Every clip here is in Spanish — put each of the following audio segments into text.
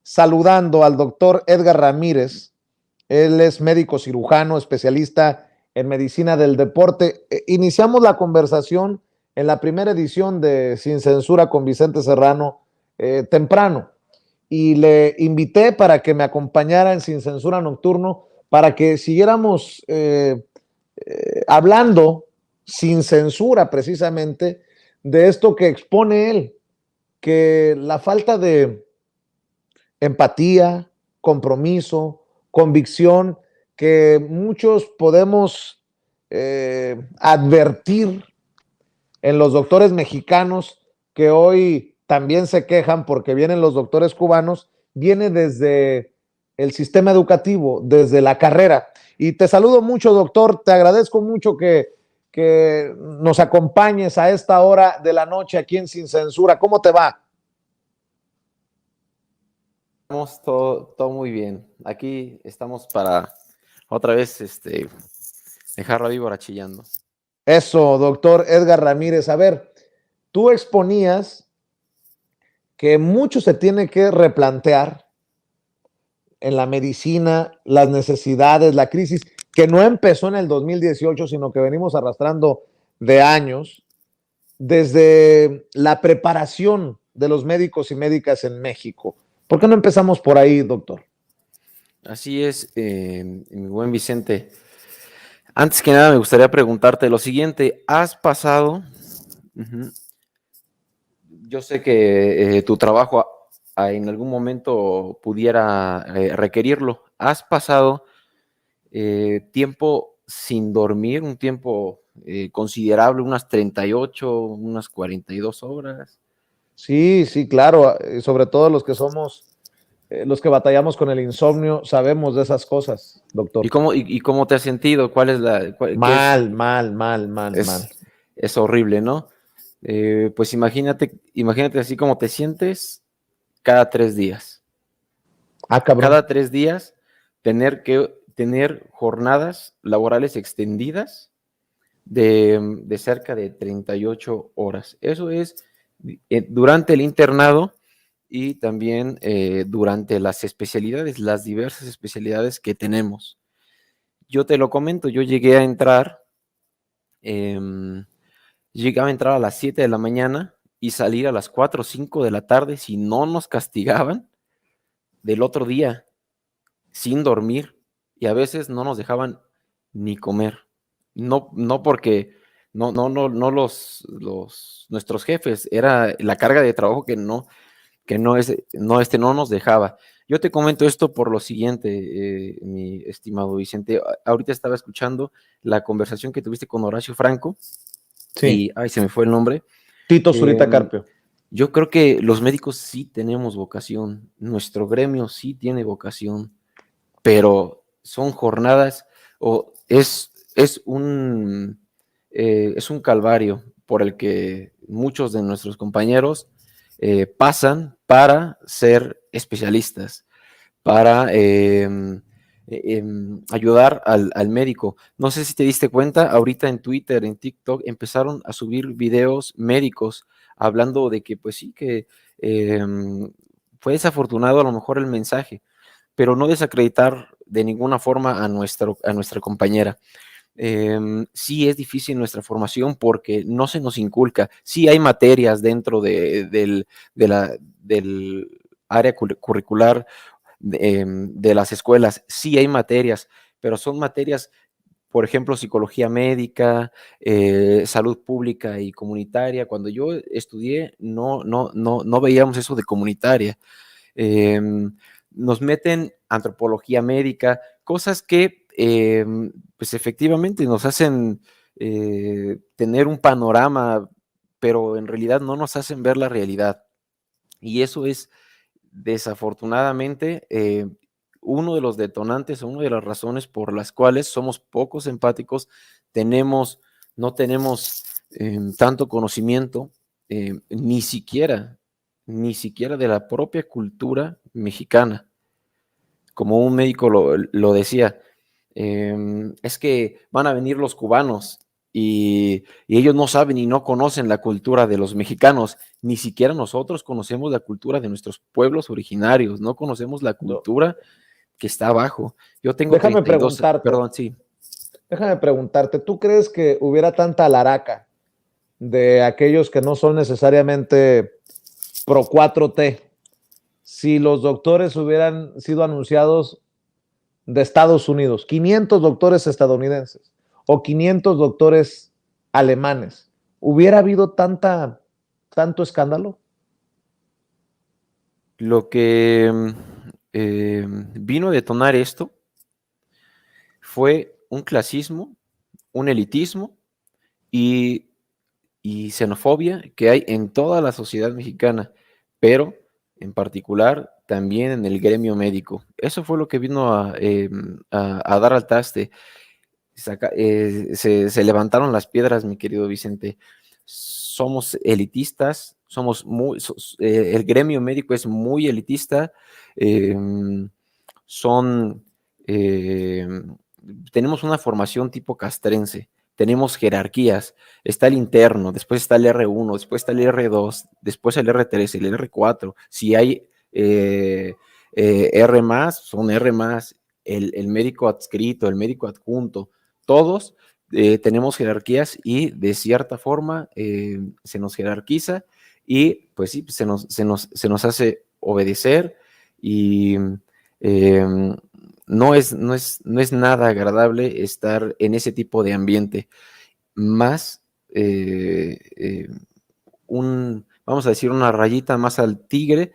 saludando al doctor Edgar Ramírez. Él es médico cirujano, especialista en medicina del deporte. Iniciamos la conversación en la primera edición de Sin Censura con Vicente Serrano temprano y le invité para que me acompañara en Sin Censura Nocturno para que siguiéramos hablando sin censura precisamente de esto que expone él, que la falta de empatía, compromiso, convicción que muchos podemos advertir en los doctores mexicanos que hoy también se quejan porque vienen los doctores cubanos, viene desde el sistema educativo, desde la carrera. Y te saludo mucho, doctor, te agradezco mucho que nos acompañes a esta hora de la noche aquí en Sin Censura. ¿Cómo te va? Estamos todo muy bien. Aquí estamos para otra vez dejar la víbora chillando. Eso, doctor Edgar Ramírez. A ver, tú exponías que mucho se tiene que replantear en la medicina, las necesidades, la crisis, que no empezó en el 2018, sino que venimos arrastrando de años, desde la preparación de los médicos y médicas en México. ¿Por qué no empezamos por ahí, doctor? Así es, mi buen Vicente. Antes que nada me gustaría preguntarte lo siguiente. ¿Has pasado? Yo sé que tu trabajo en algún momento pudiera requerirlo. ¿Has pasado tiempo sin dormir, un tiempo considerable, unas 38, unas 42 horas? Sí, sí, claro. Sobre todo los que somos, los que batallamos con el insomnio, sabemos de esas cosas, doctor. ¿Y cómo te has sentido? ¿Cuál es qué es? Mal. Es horrible, ¿no? Pues imagínate así como te sientes cada 3 días. Ah, cabrón. Cada 3 días tener jornadas laborales extendidas de cerca de 38 horas. Eso es durante el internado y también durante las especialidades, las diversas especialidades que tenemos. Yo te lo comento, yo llegaba a entrar a las 7 de la mañana y salir a las 4 o 5 de la tarde si no nos castigaban del otro día, sin dormir, y a veces no nos dejaban ni comer. No porque nuestros jefes, era la carga de trabajo no nos dejaba. Yo te comento esto por lo siguiente, mi estimado Vicente. Ahorita estaba escuchando la conversación que tuviste con Horacio Franco Sí. y, se me fue el nombre. Tito Zurita Carpio. Yo creo que los médicos sí tenemos vocación, nuestro gremio sí tiene vocación, pero son jornadas o es un calvario por el que muchos de nuestros compañeros pasan para ser especialistas, para ayudar al médico. No sé si te diste cuenta, ahorita en Twitter, en TikTok, empezaron a subir videos médicos hablando de que, pues sí, que fue desafortunado a lo mejor el mensaje, pero no desacreditar de ninguna forma a nuestra compañera. Sí es difícil nuestra formación porque no se nos inculca. Sí hay materias dentro del área curricular de las escuelas, sí hay materias, pero son materias, por ejemplo, psicología médica, salud pública y comunitaria. Cuando yo estudié, no veíamos eso de comunitaria. Nos meten antropología médica, cosas que pues efectivamente nos hacen tener un panorama, pero en realidad no nos hacen ver la realidad. Y eso es desafortunadamente uno de los detonantes, una de las razones por las cuales somos pocos empáticos, no tenemos tanto conocimiento, ni siquiera de la propia cultura mexicana. Como un médico lo decía, es que van a venir los cubanos y ellos no saben y no conocen la cultura de los mexicanos. Ni siquiera nosotros conocemos la cultura de nuestros pueblos originarios, no conocemos la No. cultura que está abajo. Yo tengo Déjame 32, preguntarte, perdón, sí. déjame preguntarte, ¿tú crees que hubiera tanta alaraca de aquellos que no son necesariamente pro 4T si los doctores hubieran sido anunciados de Estados Unidos, 500 doctores estadounidenses o 500 doctores alemanes? ¿Hubiera habido tanto escándalo? Lo que vino a detonar esto fue un clasismo, un elitismo y, y xenofobia que hay en toda la sociedad mexicana, pero en particular también en el gremio médico. Eso fue lo que vino a dar al traste. Se levantaron las piedras, mi querido Vicente. Somos elitistas, el gremio médico es muy elitista, son, eh, tenemos una formación tipo castrense, tenemos jerarquías, está el interno, después está el R1, después está el R2, después el R3, el R4, si hay R más, son R más, el médico adscrito, el médico adjunto, todos tenemos jerarquías y de cierta forma se nos jerarquiza y pues sí, se nos hace obedecer y eh, no es nada agradable estar en ese tipo de ambiente, más vamos a decir, una rayita más al tigre,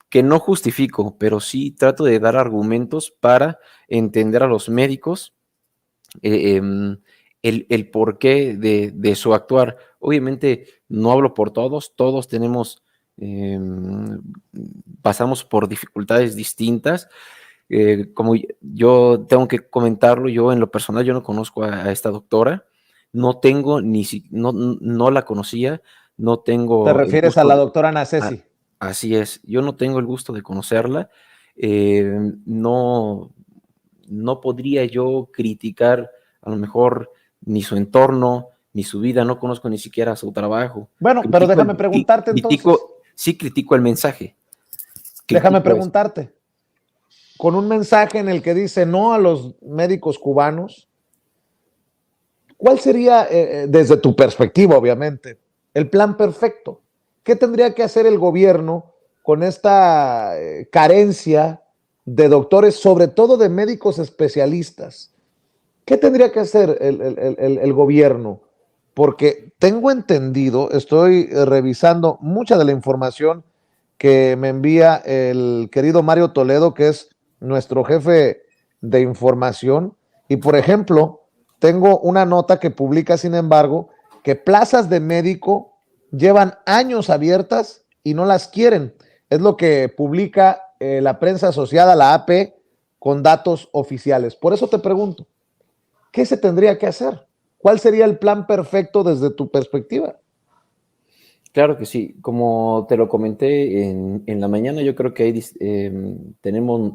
que no justifico, pero sí trato de dar argumentos para entender a los médicos el porqué de su actuar. Obviamente no hablo por todos, todos tenemos, pasamos por dificultades distintas. Como yo tengo que comentarlo, yo en lo personal yo no conozco a esta doctora, no tengo no la conocía, no ¿Te tengo el refieres a gusto la de, doctora Ana Ceci? así es, yo no tengo el gusto de conocerla, no, no podría yo criticar a lo mejor ni su entorno, ni su vida, no conozco ni siquiera su trabajo. Bueno, pero déjame preguntarte entonces, Sí critico el mensaje, déjame critico eso. preguntarte, con un mensaje en el que dice no a los médicos cubanos, ¿cuál sería, desde tu perspectiva, obviamente, el plan perfecto? ¿Qué tendría que hacer el gobierno con esta carencia de doctores, sobre todo de médicos especialistas? ¿Qué tendría que hacer el gobierno? Porque tengo entendido, estoy revisando mucha de la información que me envía el querido Mario Toledo, que es nuestro jefe de información. Y por ejemplo, tengo una nota que publica, sin embargo, que plazas de médico llevan años abiertas y no las quieren. Es lo que publica la prensa asociada a la AP con datos oficiales. Por eso te pregunto, ¿qué se tendría que hacer? ¿Cuál sería el plan perfecto desde tu perspectiva? Claro que sí, como te lo comenté en la mañana, yo creo que ahí tenemos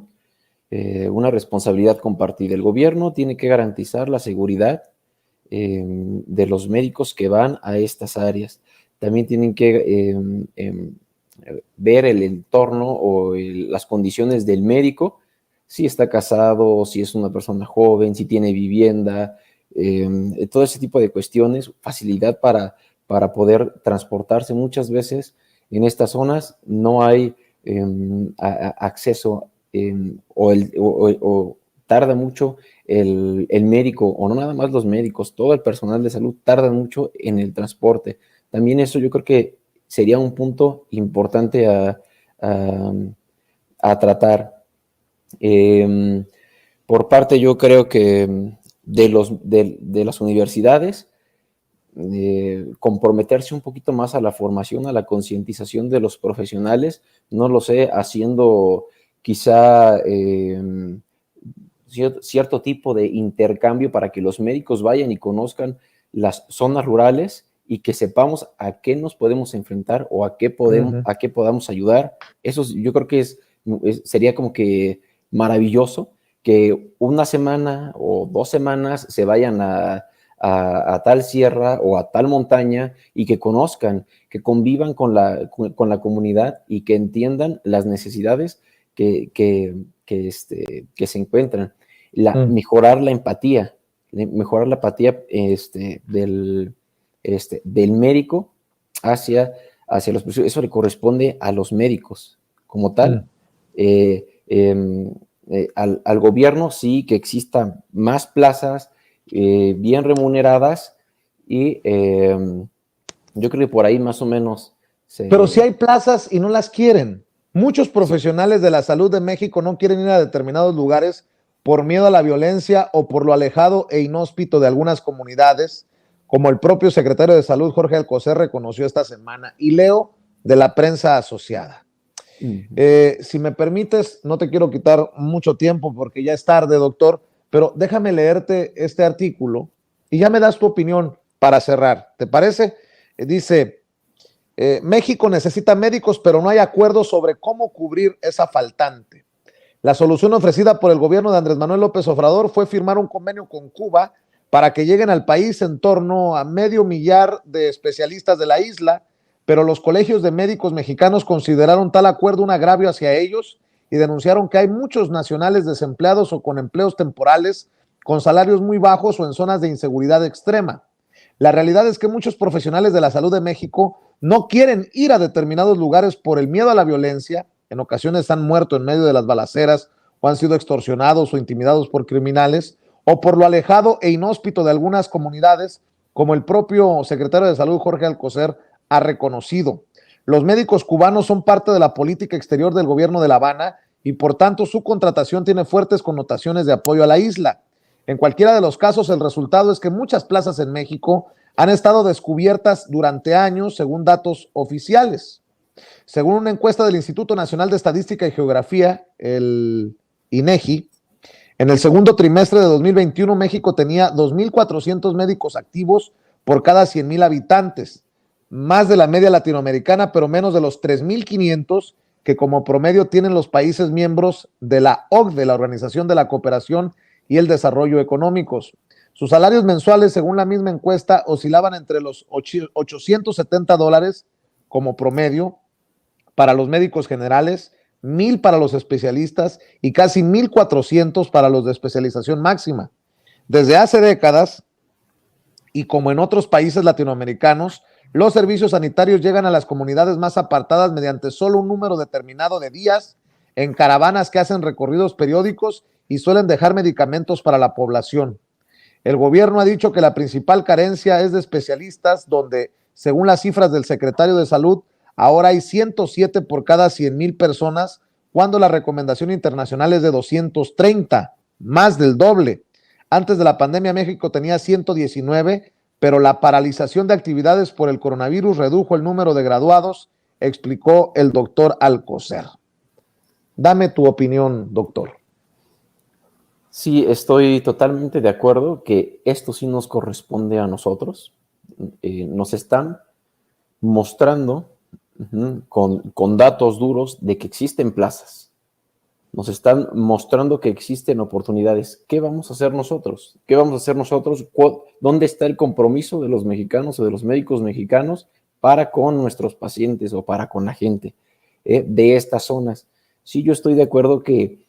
una responsabilidad compartida. El gobierno tiene que garantizar la seguridad de los médicos que van a estas áreas. También tienen que ver el entorno o las condiciones del médico, si está casado, si es una persona joven, si tiene vivienda, todo ese tipo de cuestiones, facilidad para poder transportarse. Muchas veces en estas zonas no hay acceso o tarda mucho el médico, o no nada más los médicos, todo el personal de salud tarda mucho en el transporte. También eso yo creo que sería un punto importante a tratar. Por parte yo creo que de las universidades, comprometerse un poquito más a la formación, a la concientización de los profesionales, no lo sé, haciendo quizá cierto tipo de intercambio para que los médicos vayan y conozcan las zonas rurales y que sepamos a qué nos podemos enfrentar o a qué podamos ayudar. Eso yo creo que sería como que maravilloso que una semana o 2 semanas se vayan a tal sierra o a tal montaña y que conozcan, que convivan con la comunidad y que entiendan las necesidades que se encuentran. Mejorar la empatía, del médico hacia los pacientes. Eso le corresponde a los médicos como tal. Al gobierno sí que existan más plazas bien remuneradas y yo creo que por ahí más o menos Pero si hay plazas y no las quieren. Muchos profesionales de la salud de México no quieren ir a determinados lugares por miedo a la violencia o por lo alejado e inhóspito de algunas comunidades, como el propio secretario de Salud, Jorge Alcocer, reconoció esta semana. Y leo de la prensa asociada. Si me permites, no te quiero quitar mucho tiempo porque ya es tarde, doctor, pero déjame leerte este artículo y ya me das tu opinión para cerrar. ¿Te parece? Dice, México necesita médicos, pero no hay acuerdo sobre cómo cubrir esa faltante. La solución ofrecida por el gobierno de Andrés Manuel López Obrador fue firmar un convenio con Cuba para que lleguen al país en torno a 500,000 de especialistas de la isla, pero los colegios de médicos mexicanos consideraron tal acuerdo un agravio hacia ellos y denunciaron que hay muchos nacionales desempleados o con empleos temporales, con salarios muy bajos o en zonas de inseguridad extrema. La realidad es que muchos profesionales de la salud de México no quieren ir a determinados lugares por el miedo a la violencia. En ocasiones han muerto en medio de las balaceras o han sido extorsionados o intimidados por criminales, o por lo alejado e inhóspito de algunas comunidades, como el propio secretario de Salud, Jorge Alcocer, ha reconocido. Los médicos cubanos son parte de la política exterior del gobierno de La Habana y por tanto su contratación tiene fuertes connotaciones de apoyo a la isla. En cualquiera de los casos, el resultado es que muchas plazas en México han estado descubiertas durante años, según datos oficiales. Según una encuesta del Instituto Nacional de Estadística y Geografía, el INEGI, en el segundo trimestre de 2021, México tenía 2,400 médicos activos por cada 100,000 habitantes, más de la media latinoamericana, pero menos de los 3,500 que como promedio tienen los países miembros de la OCDE, la Organización de la Cooperación y el Desarrollo Económicos. Sus salarios mensuales, según la misma encuesta, oscilaban entre los $870 como promedio para los médicos generales, 1,000 para los especialistas y casi 1,400 para los de especialización máxima. Desde hace décadas, y como en otros países latinoamericanos, los servicios sanitarios llegan a las comunidades más apartadas mediante solo un número determinado de días, en caravanas que hacen recorridos periódicos y suelen dejar medicamentos para la población. El gobierno ha dicho que la principal carencia es de especialistas, donde, según las cifras del secretario de Salud, ahora hay 107 por cada 100,000 personas, cuando la recomendación internacional es de 230, más del doble. Antes de la pandemia, México tenía 119, pero la paralización de actividades por el coronavirus redujo el número de graduados, explicó el doctor Alcocer. Dame tu opinión, doctor. Sí, estoy totalmente de acuerdo que esto sí nos corresponde a nosotros. Nos están mostrando con datos duros de que existen plazas. Nos están mostrando que existen oportunidades. ¿Qué vamos a hacer nosotros? ¿Qué vamos a hacer nosotros? ¿Dónde está el compromiso de los mexicanos o de los médicos mexicanos para con nuestros pacientes o para con la gente de estas zonas? Sí, yo estoy de acuerdo que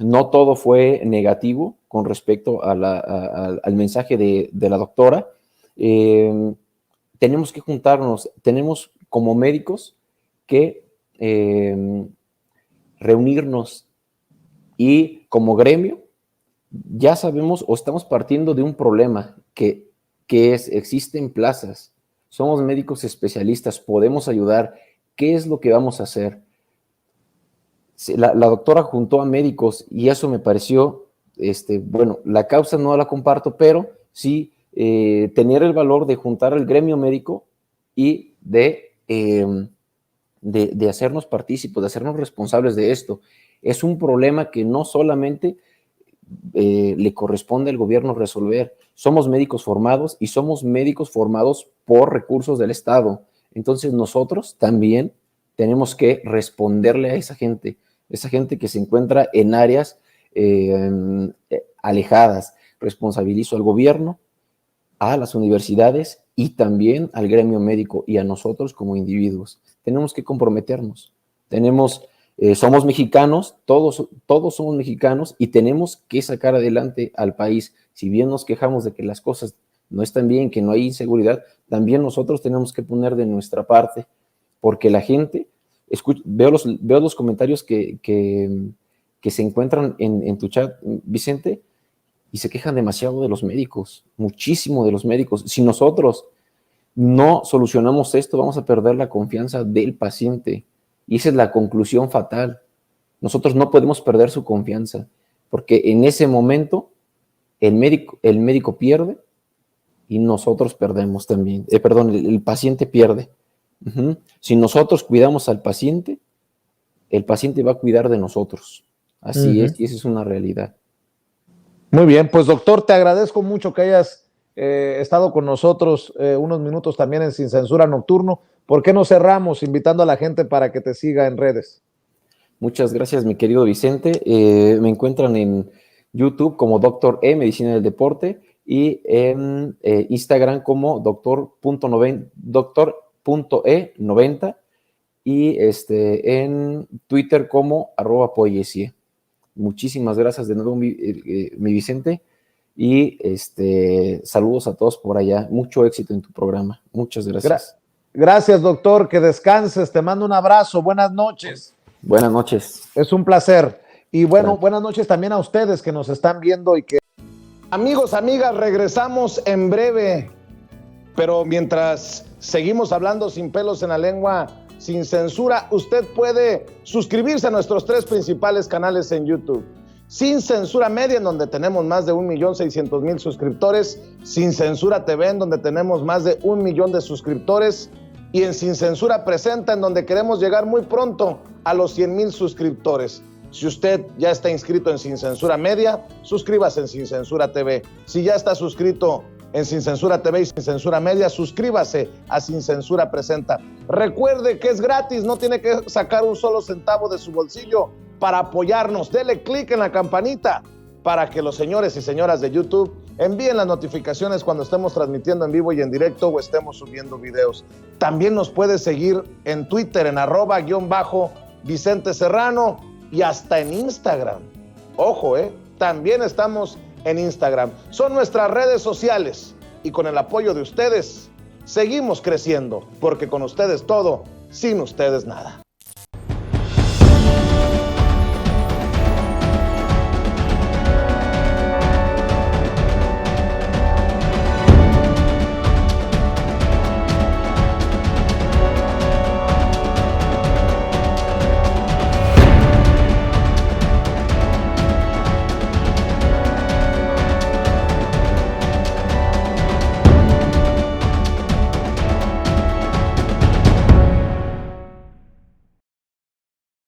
no todo fue negativo con respecto al mensaje de la doctora. Tenemos que juntarnos, tenemos como médicos que reunirnos y como gremio ya sabemos o estamos partiendo de un problema que existen plazas, somos médicos especialistas, podemos ayudar. ¿Qué es lo que vamos a hacer? La doctora juntó a médicos y eso me pareció, bueno, la causa no la comparto, pero sí tener el valor de juntar al gremio médico y de hacernos partícipes, de hacernos responsables de esto. Es un problema que no solamente le corresponde al gobierno resolver. Somos médicos formados y somos médicos formados por recursos del Estado. Entonces nosotros también tenemos que responderle a esa gente que se encuentra en áreas alejadas, responsabilizo al gobierno, a las universidades y también al gremio médico y a nosotros como individuos. Tenemos que comprometernos. Somos mexicanos, todos somos mexicanos y tenemos que sacar adelante al país. Si bien nos quejamos de que las cosas no están bien, que no hay inseguridad, también nosotros tenemos que poner de nuestra parte, porque la gente, veo los comentarios que se encuentran en tu chat, Vicente, y se quejan demasiado de los médicos, muchísimo de los médicos. Si nosotros no solucionamos esto, vamos a perder la confianza del paciente. Y esa es la conclusión fatal. Nosotros no podemos perder su confianza, porque en ese momento el médico pierde y nosotros perdemos también. El paciente pierde. Si nosotros cuidamos al paciente, el paciente va a cuidar de nosotros. Así es, y esa es una realidad. Muy bien, pues doctor, te agradezco mucho que hayas estado con nosotros unos minutos también en Sin Censura Nocturno. ¿Por qué no cerramos invitando a la gente para que te siga en redes? Muchas gracias, mi querido Vicente. Me encuentran en YouTube como Dr. E, Medicina del Deporte, y en Instagram como doctor.e90 y en Twitter como @poiesie. Muchísimas gracias de nuevo, mi Vicente, y saludos a todos por allá. Mucho éxito en tu programa. Muchas gracias. Gracias, doctor. Que descanses. Te mando un abrazo. Buenas noches. Buenas noches. Es un placer. Y bueno, buenas noches también a ustedes que nos están viendo y que... Amigos, amigas, regresamos en breve. Pero mientras seguimos hablando sin pelos en la lengua, sin censura, usted puede suscribirse a nuestros 3 principales canales en YouTube. Sin Censura Media, en donde tenemos más de 1,600,000 suscriptores. Sin Censura TV, en donde tenemos más de 1 millón de suscriptores. Y en Sin Censura Presenta, en donde queremos llegar muy pronto a los 100,000 suscriptores. Si usted ya está inscrito en Sin Censura Media, suscríbase en Sin Censura TV. Si ya está suscrito en Sin Censura TV y Sin Censura Media, suscríbase a Sin Censura Presenta. Recuerde que es gratis, no tiene que sacar un solo centavo de su bolsillo para apoyarnos. Dele clic en la campanita para que los señores y señoras de YouTube envíen las notificaciones cuando estemos transmitiendo en vivo y en directo o estemos subiendo videos. También nos puede seguir en Twitter en @Vicente Serrano y hasta en Instagram. Ojo, también estamos en Instagram. Son nuestras redes sociales y con el apoyo de ustedes seguimos creciendo, porque con ustedes todo, sin ustedes nada.